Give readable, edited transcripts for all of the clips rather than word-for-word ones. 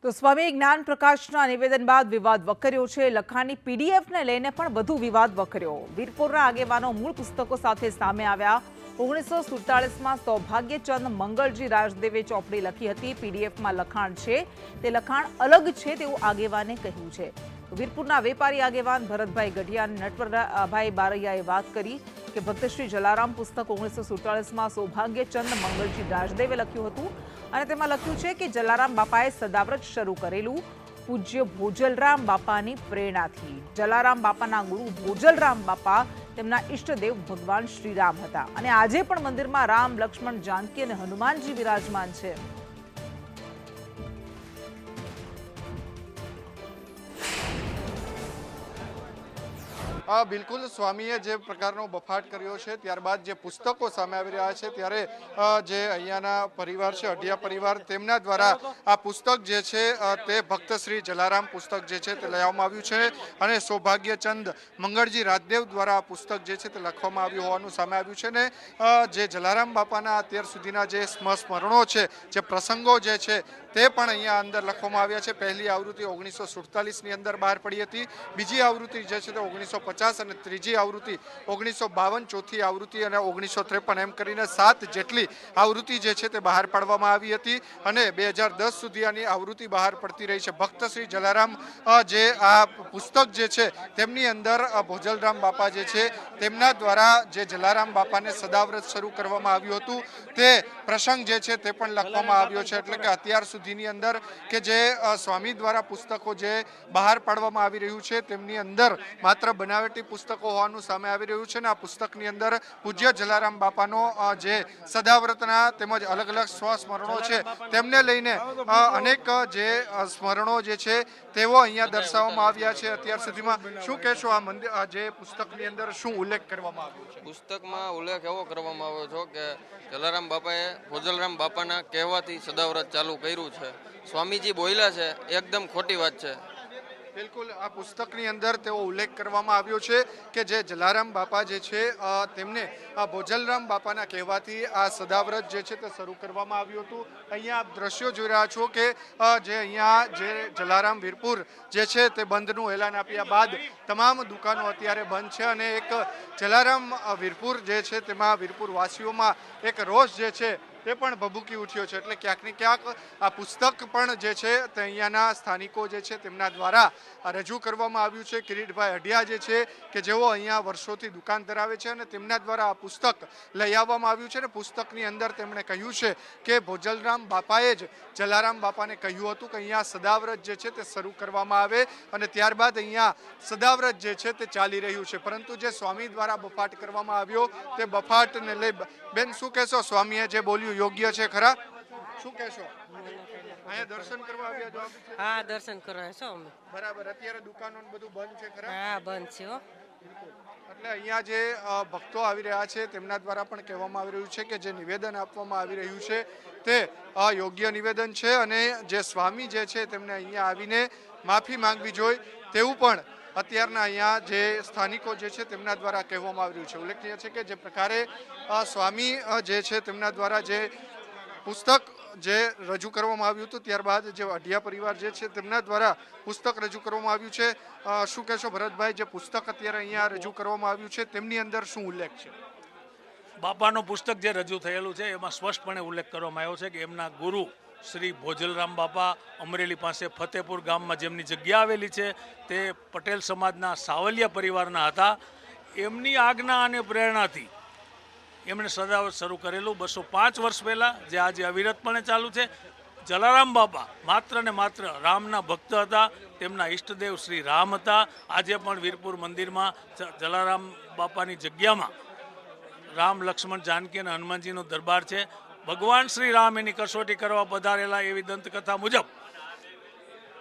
તો સ્વામી જ્ઞાન પ્રકાશના નિવેદન બાદ વિવાદ વકર્યો છે। લખાણની પીડીએફને લઈને પણ વધુ વિવાદ વકર્યો। વીરપુરના આગેવાનો મૂળ પુસ્તકો સાથે સામે આવ્યા। 1947માં સૌભાગ્યચંદ મંગળજી રાજદેવે ચોપડી લખી હતી। પીડીએફમાં લખાણ છે તે લખાણ અલગ છે તેવું આગેવાને કહ્યું છે। વીરપુરના વેપારી આગેવાન ભરતભાઈ ગઢિયા અને નટવરભાઈ બારૈયાએ વાત કરી કે ભક્ત શ્રી જલારામ પુસ્તક 1947માં સૌભાગ્યચંદ મંગળજી રાજદેવે લખ્યું હતું અને તેમાં લખ્યું છે કે જલારામ બાપાએ સદાવ્રત શરૂ કરેલું પૂજ્ય ભોજલરામ બાપાની પ્રેરણાથી। જલારામ બાપાના ગુરુ ભોજલરામ બાપા તેમના ઈષ્ટદેવ ભગવાન શ્રીરામ હતા અને આજે પણ મંદિરમાં રામ, લક્ષ્મણ, જાનકી અને હનુમાનજી વિરાજમાન છે। બિલકુલ સ્વામીએ જે પ્રકારનો બફાટ કર્યો છે ત્યારબાદ જે પુસ્તકો સામે આવી રહ્યા છે ત્યારે જે અહીંયાના પરિવાર છે અઢિયા પરિવાર તેમના દ્વારા આ પુસ્તક જે છે તે ભક્ત શ્રી જલારામ પુસ્તક જે છે તે લઈ આવવામાં આવ્યું છે અને સૌભાગ્યચંદ મંગળજી રાજદેવ દ્વારા આ પુસ્તક જે છે તે લખવામાં આવ્યું હોવાનું સામે આવ્યું છે ને જે જલારામ બાપાના અત્યાર સુધીના જે સ્મરણો છે જે પ્રસંગો જે છે તે પણ અહીંયા અંદર લખવામાં આવ્યા છે। પહેલી આવૃત્તિ 1947ની અંદર બહાર પડી હતી, બીજી આવૃત્તિ જે છે તે 1950 અને ત્રીજી આવૃત્તિ 1952, ચોથી આવૃત્તિ અને 1953 એમ કરીને 7 જેટલી આવૃત્તિ જે છે તે બહાર પાડવામાં આવી હતી અને 2010 સુધી આની આવૃત્તિ બહાર પડતી રહી છે। ભક્ત શ્રી જલારામ જે આ પુસ્તક જે છે તેમની અંદર ભોજલરામ બાપા જે છે તેમના દ્વારા જે જલારામ બાપાને સદાવ્રત શરૂ કરવામાં આવ્યું હતું તે પ્રસંગ જે છે તે પણ લખવામાં આવ્યો છે। એટલે કે અત્યાર સુધીની અંદર કે જે સ્વામી દ્વારા પુસ્તકો જે બહાર પાડવામાં આવી રહ્યું છે તેમની અંદર માત્ર બનાવટી પુસ્તકો હોવાનું સામે આવી રહ્યું છે ને આ પુસ્તકની અંદર પૂજ્ય જલારામ બાપાનો જે સદાવ્રતના તેમજ અલગ અલગ સ્મરણો છે તેમને લઈને અનેક જે સ્મરણો જે છે તેઓ અહીંયા દર્શાવવામાં આવ્યા છે। અત્યાર સુધીમાં શું કહેશો આ મંદિર જે પુસ્તકની અંદર શું ઉલ્લેખ કરવામાં આવ્યો છે? પુસ્તકમાં ઉલ્લેખ એવો કરવામાં આવ્યો છે કે જલારામ બાપાએ ભોજલરામ બાપાના કહેવાથી સદાવ્રત ચાલુ કર્યું છે। સ્વામીજી બોલ્યા છે એકદમ ખોટી વાત છે। બિલકુલ આ પુસ્તકની અંદર તેવો ઉલ્લેખ કરવામાં આવ્યો છે કે જે જલારામ બાપા જે છે તેમને આ ભોજલરામ બાપાના કહેવાથી આ સદાવ્રત જે છે તે શરૂ કરવામાં આવ્યું હતું। અહીંયા આપ દ્રશ્યો જોઈ રહ્યા છો કે જે અહીંયા જે જલારામ વીરપુર જે છે તે બંધનું એલાન આપ્યા બાદ તમામ દુકાનો અત્યારે બંધ છે અને એક જલારામ વીરપુર જે છે તેમાં વીરપુર વાસીઓમાં એક રોષ જે છે તે પણ ભભૂકી ઉઠ્યો છે। એટલે ક્યાંક ને ક્યાંક આ પુસ્તક પણ જે છે તે અહીંયાના સ્થાનિકો જે છે તેમના દ્વારા રજૂ કરવામાં આવ્યું છે। કિરીટભાઈ અઢિયા જે છે કે જેઓ અહીંયા વર્ષોથી દુકાન ધરાવે છે અને તેમના દ્વારા આ પુસ્તક લઈ આવવામાં આવ્યું છે અને પુસ્તકની અંદર તેમણે કહ્યું છે કે ભોજલરામ બાપાએ જ જલારામ બાપાને કહ્યું હતું કે અહીંયા સદાવ્રત જે છે તે શરૂ કરવામાં આવે અને ત્યારબાદ અહીંયા સદાવ્રત જે છે તે ચાલી રહ્યું છે। પરંતુ જે સ્વામી દ્વારા બફાટ કરવામાં આવ્યો તે બફાટને લઈ બેન શું કહેશો? સ્વામીએ જે બોલ્યું યોગ્ય છે ખરા? શું કહેશો? અહીંયા દર્શન કરવા આવ્યા છો? હા, દર્શન કરવા છો અમે। બરાબર, અત્યારે દુકાનો ને બધું બંધ છે ખરા? હા, બંધ છે હો। એટલે અહીંયા જે ભક્તો આવી રહ્યા છે તેમના દ્વારા પણ કહેવામાં આવી રહ્યું છે કે જે નિવેદન આપવામાં આવી રહ્યું છે તે યોગ્ય નિવેદન છે અને જે સ્વામી જે છે તેમને અહીંયા આવીને માફી માંગવી જોઈએ તેવું પણ અત્યારના અહીંયા જે સ્થાનિકો જે છે તેમના દ્વારા કહેવામાં આવી રહ્યું છે। ઉલ્લેખનીય છે કે જે પ્રકારે સ્વામી જે છે તેમના દ્વારા જે પુસ્તક જે રજૂ કરવામાં આવ્યું હતું ત્યારબાદ જે અઢિયા પરિવાર જે છે તેમના દ્વારા પુસ્તક રજૂ કરવામાં આવ્યું છે। શું કહેશો ભરતભાઈ, જે પુસ્તક અત્યારે અહીંયા રજૂ કરવામાં આવ્યું છે તેમની અંદર શું ઉલ્લેખ છે? બાપાનું પુસ્તક જે રજૂ થયેલું છે એમાં સ્પષ્ટપણે ઉલ્લેખ કરવામાં આવ્યો છે કે એમના ગુરુ શ્રી ભોજલરામ બાપા અમરેલી પાસે ફતેપુર ગામમાં જેમની જગ્યા આવેલી છે તે પટેલ સમાજના સાવલિયા પરિવારના હતા। એમની આજ્ઞા અને પ્રેરણાથી એમણે સદાવ્રત શરૂ કરેલું 205 વર્ષ પહેલાં, જે આજે અવિરતપણે ચાલુ છે। જલારામ બાપા માત્ર ને માત્ર રામના ભક્ત હતા, તેમના ઈષ્ટદેવ શ્રી રામ હતા। આજે પણ વીરપુર મંદિરમાં જલારામ બાપાની જગ્યામાં રામ, લક્ષ્મણ, જાનકી અને હનુમાનજીનો દરબાર છે। ભગવાન શ્રી રામ એની કસોટી કરવા પધારેલા એવી દંતકથા મુજબ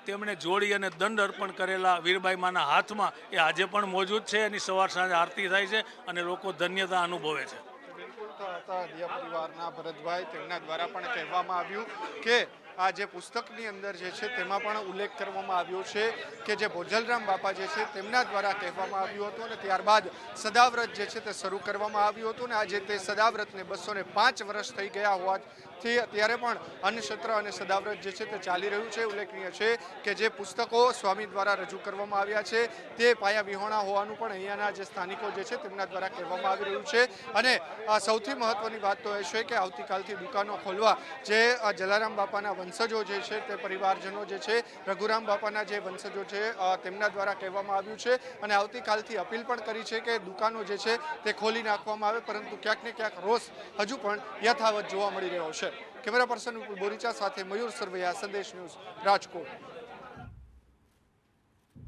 તેમણે જોડી અને દંડ અર્પણ કરેલા વીરબાઈ માના હાથમાં એ આજે પણ મોજૂદ છે। એની સવાર સાંજ આરતી થાય છે અને લોકો ધન્યતા અનુભવે છે। બિલકુલ, તો હતા અઢિયા પરિવારના ભરતભાઈ, તેમના દ્વારા પણ કહેવામાં આવ્યું કે આ જે પુસ્તકની અંદર જે છે તેમાં પણ ઉલ્લેખ કરવામાં આવ્યો છે કે જે ભોજલરામ બાપા જે છે તેમના દ્વારા કહેવામાં આવ્યું હતું અને ત્યારબાદ સદાવ્રત જે છે તે શરૂ કરવામાં આવ્યું હતું અને આજે તે સદાવ્રતને 205 વર્ષ થઈ ગયા હોવા દિવસથી અત્યારે પણ અન્નક્ષેત્ર અને સદાવ્રત જે છે તે ચાલી રહ્યું છે. ઉલ્લેખનીય છે કે જે પુસ્તકો સ્વામી દ્વારા રજૂ કરવામાં આવ્યા છે તે પાયા વિહોણા હોવાનું પણ અહીંયાના જે સ્થાનિકો જે છે તેમના દ્વારા કહેવામાં આવી રહ્યું છે. અને સૌથી મહત્વની વાત તો એ છે કે આવતીકાલથી દુકાનો ખોલવા જે જલારામ બાપાના વંશજો જે છે તે પરિવારજનો જે છે રઘુરામ બાપાના જે વંશજો છે તેમના દ્વારા કહેવામાં આવ્યું છે. અને આવતીકાલથી અપીલ પણ કરી છે કે દુકાનો જે છે તે ખોલી નાખવામાં આવે, પરંતુ ક્યાંક ને ક્યાંક રોષ હજુ પણ યથાવત જોવા મળી રહ્યો છે. કેમેરા પર્સન બોરીચા સાથે મયુર સરવૈયા, સંદેશ ન્યૂઝ, રાજકોટ.